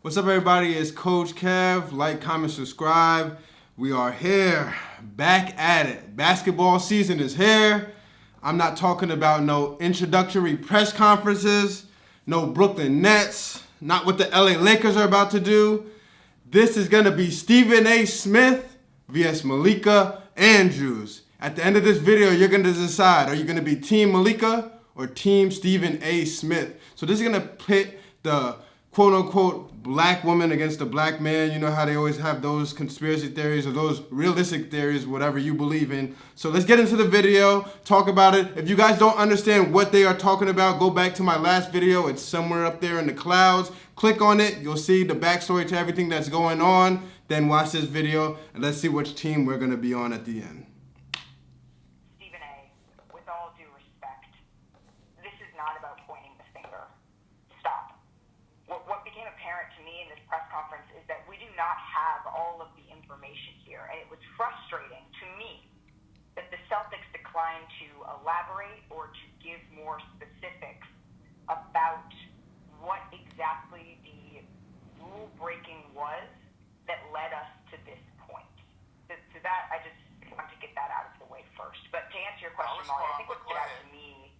What's up, everybody? It's Coach Kev. Like, comment, subscribe. We are here, back at it. Basketball season is here. I'm not talking about no introductory press conferences, no Brooklyn Nets, not what the LA Lakers are about to do. This is going to be Stephen A. Smith vs. Malika Andrews. At the end of this video, you're going to decide, are you going to be Team Malika or Team Stephen A. Smith? So this is going to pit the quote-unquote black woman against the black man. You know how they always have those conspiracy theories or those realistic theories, whatever you believe in. So let's get into the video, talk about it. If you guys don't understand what they are talking about, go back to my last video. It's somewhere up there in the clouds. Click on it. You'll see the backstory to everything that's going on. Then watch this video, and let's see which team we're going to be on at the end. Stephen A., with all due respect, this is not about pointing the finger. Stop. What became apparent to me in this press conference is that we do not have all of the information here, and it was frustrating to me that the Celtics declined to elaborate or to give more specifics about what exactly the rule-breaking was that led us to this point. So that, I just want to get that out of the way first. But to answer your question, Molly, I think what stood out to me,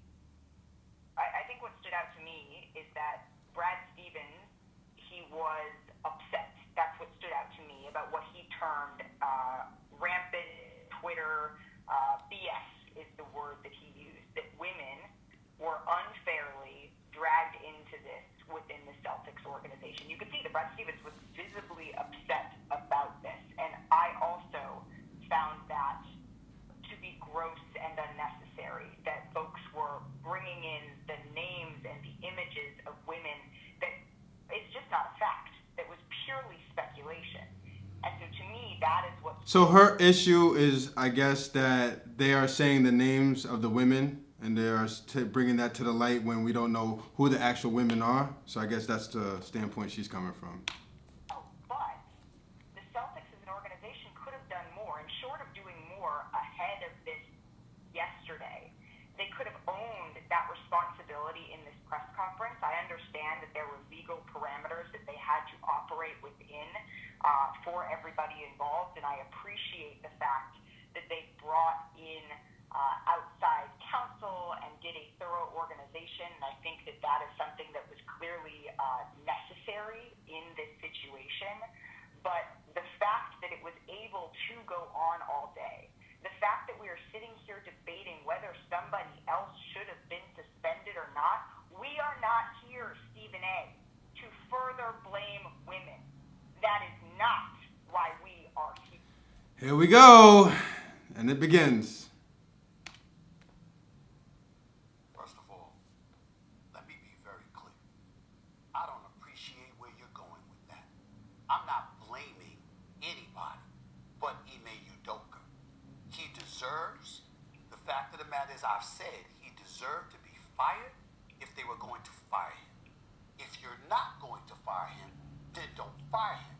I think what stood out to me is that Brad Stevens, he was upset. That's what stood out to me about what he termed rampant Twitter BS is the word that he used, that women were unfairly dragged into this within the Celtics organization. You could see that Brad Stevens was visibly upset about this, and I also found that to be gross and unnecessary, that folks were bringing in the names and the images of women that it's just not a fact. That was purely speculation. And so to me, that is what... So her issue is, I guess, that they are saying the names of the women and they are bringing that to the light when we don't know who the actual women are. So I guess that's the standpoint she's coming from. But the Celtics as an organization could have done more, and short of doing more ahead of this yesterday, they could have owned that responsibility in this press conference. I understand that there were legal parameters that they had to operate within for everybody involved, and I appreciate the fact that they brought in outside counsel and did a thorough organization, and I think that that is something that was clearly necessary in this situation. But the fact that it was able to go on all day, the fact that we are sitting here debating whether somebody else should have been suspended or not, we are not here, Stephen A., to further blame women. That is not why we are here. Here we go, and it begins. First of all, let me be very clear. I don't appreciate where you're going with that. I'm not blaming anybody but Ime Udoka. He deserves, the fact of the matter is, I've said he deserved to be fired if they were going to fire him. If you're not going to fire him, then don't fire him.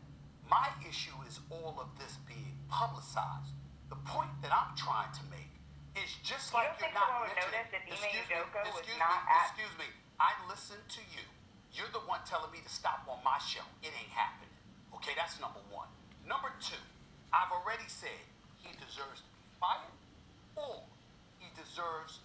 My issue is all of this being publicized. The point that I'm trying to make is just like you're not mentioning. Excuse me. I listened to you. You're the one telling me to stop on my show. It ain't happening. Okay, that's number one. Number two, I've already said he deserves to be fired, or he deserves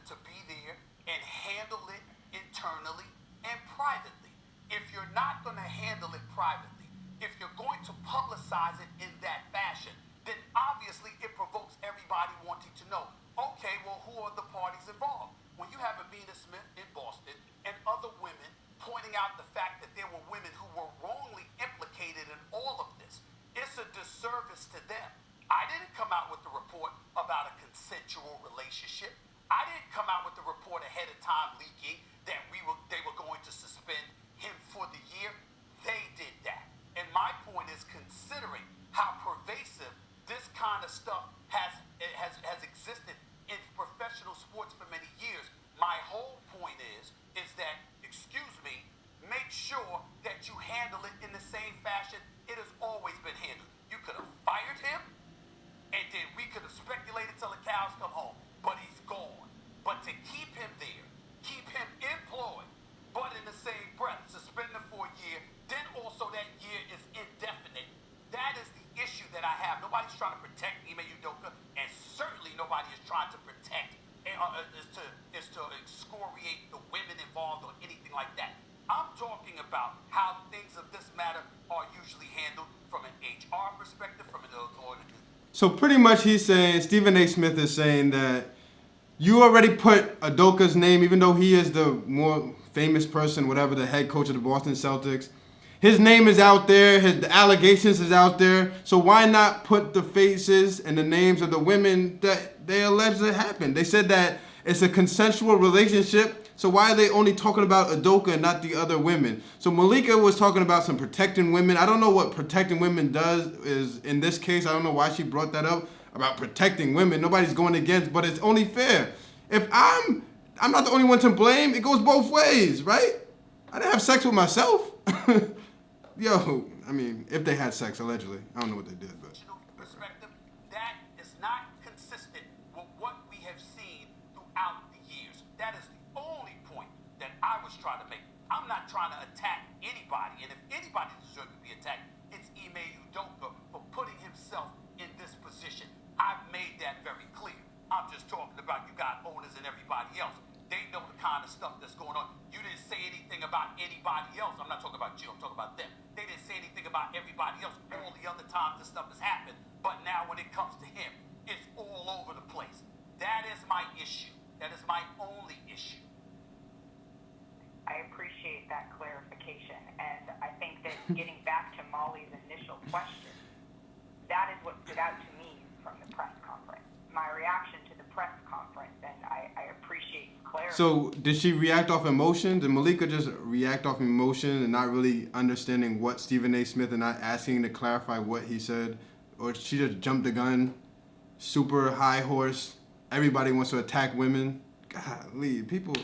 to be there and handle it internally and privately. If you're not going to handle it privately, if you're going to publicize it in that fashion, then obviously it provokes everybody wanting to know, okay, well, who are the parties involved? When you have Amina Smith in Boston and other women pointing out the fact that there were women who were wrongly implicated in all of this, it's a disservice to them. I didn't come out with the report about a consensual relationship. I didn't come out with the report ahead of time leaking that they were going to suspend him for the year. They did that. And my point is, considering how pervasive this kind of stuff has existed in professional sports for many years, my whole point is that, excuse me, make sure that you handle it in the same fashion it has always been handled. You could have fired him, and then we could have speculated till the cows come home, but he's gone. But to keep him there, keep him employed, but in the same breath, suspend him for a year, then about how things of this matter are usually handled from an HR perspective, from an organization. So pretty much he's saying, Stephen A. Smith is saying that you already put Udoka's name, even though he is the more famous person, whatever, the head coach of the Boston Celtics. His name is out there, the allegations is out there, so why not put the faces and the names of the women that they allege that happened? They said that it's a consensual relationship, so why are they only talking about Udoka and not the other women? So Malika was talking about some protecting women. I don't know what protecting women does is in this case. I don't know why she brought that up about protecting women. Nobody's going against, but it's only fair. If I'm not the only one to blame, it goes both ways, right? I didn't have sex with myself. Yo, I mean, if they had sex, allegedly. I don't know what they did, but. Perspective, that is not consistent with what we have seen throughout the years. That is the only point that I was trying to make. I'm not trying to attack anybody, and if anybody deserves to be attacked, it's Ime Udoka for putting himself in this position. I've made that very clear. I'm just talking about you got owners and everybody else. They know the kind of stuff that's going on. You didn't say anything about anybody else. I'm not talking about you, I'm talking about them. They didn't say anything about everybody else all the other times this stuff has happened. But now when it comes to him, it's all over the place. That is my issue. That is my only issue. I appreciate that clarification, and I think that getting back to Molly's initial question, that is what stood out to me from the press conference. My reaction to the press conference, and I appreciate clarity. So did she react off emotion? Did Malika just react off emotion and not really understanding what Stephen A. Smith and not asking to clarify what he said? Or she just jumped the gun, super high horse, everybody wants to attack women? Golly, people...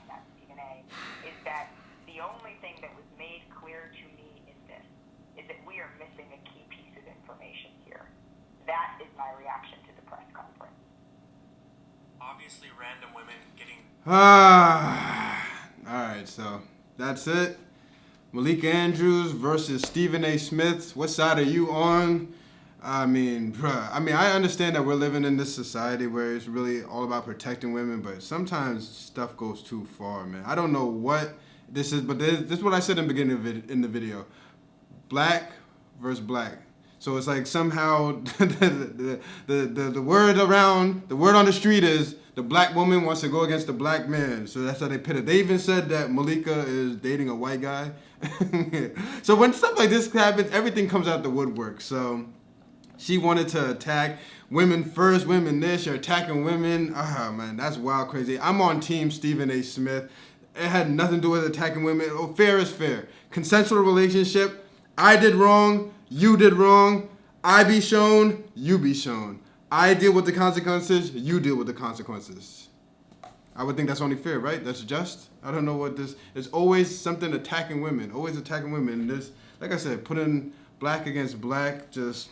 That Stephen A. is that the only thing that was made clear to me in this is that we are missing a key piece of information here. That is my reaction to the press conference. Obviously, random women getting... Alright, so that's it. Malika Andrews versus Stephen A. Smith. What side are you on? I mean, I understand that we're living in this society where it's really all about protecting women, but sometimes stuff goes too far, man. I don't know what this is, but this is what I said in the beginning of it, in the video. Black versus black. So it's like somehow the word around, the word on the street is the black woman wants to go against the black man. So that's how they pit it. They even said that Malika is dating a white guy. So when stuff like this happens, everything comes out the woodwork. So she wanted to attack women first, women this, you're attacking women. Man, that's wild crazy. I'm on team Stephen A. Smith. It had nothing to do with attacking women. Oh, fair is fair. Consensual relationship. I did wrong. You did wrong. I be shown. You be shown. I deal with the consequences. You deal with the consequences. I would think that's only fair, right? That's just. I don't know what this. It's always something attacking women. Always attacking women. There's, like I said, putting black against black. Just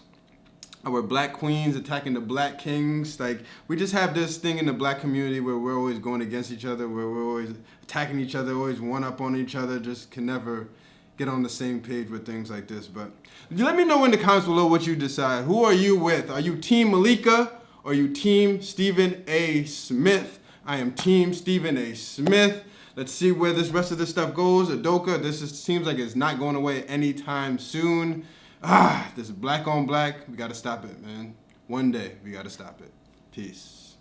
our black queens attacking the black kings. Like we just have this thing in the black community where we're always going against each other, where we're always attacking each other, always one up on each other. Just can never get on the same page with things like this. But let me know in the comments below what you decide. Who are you with? Are you Team Malika or are you Team Stephen A. Smith? I am Team Stephen A. Smith. Let's see where this rest of this stuff goes. Udoka, seems like it's not going away anytime soon. This is black on black. We got to stop it, man. One day, we got to stop it. Peace.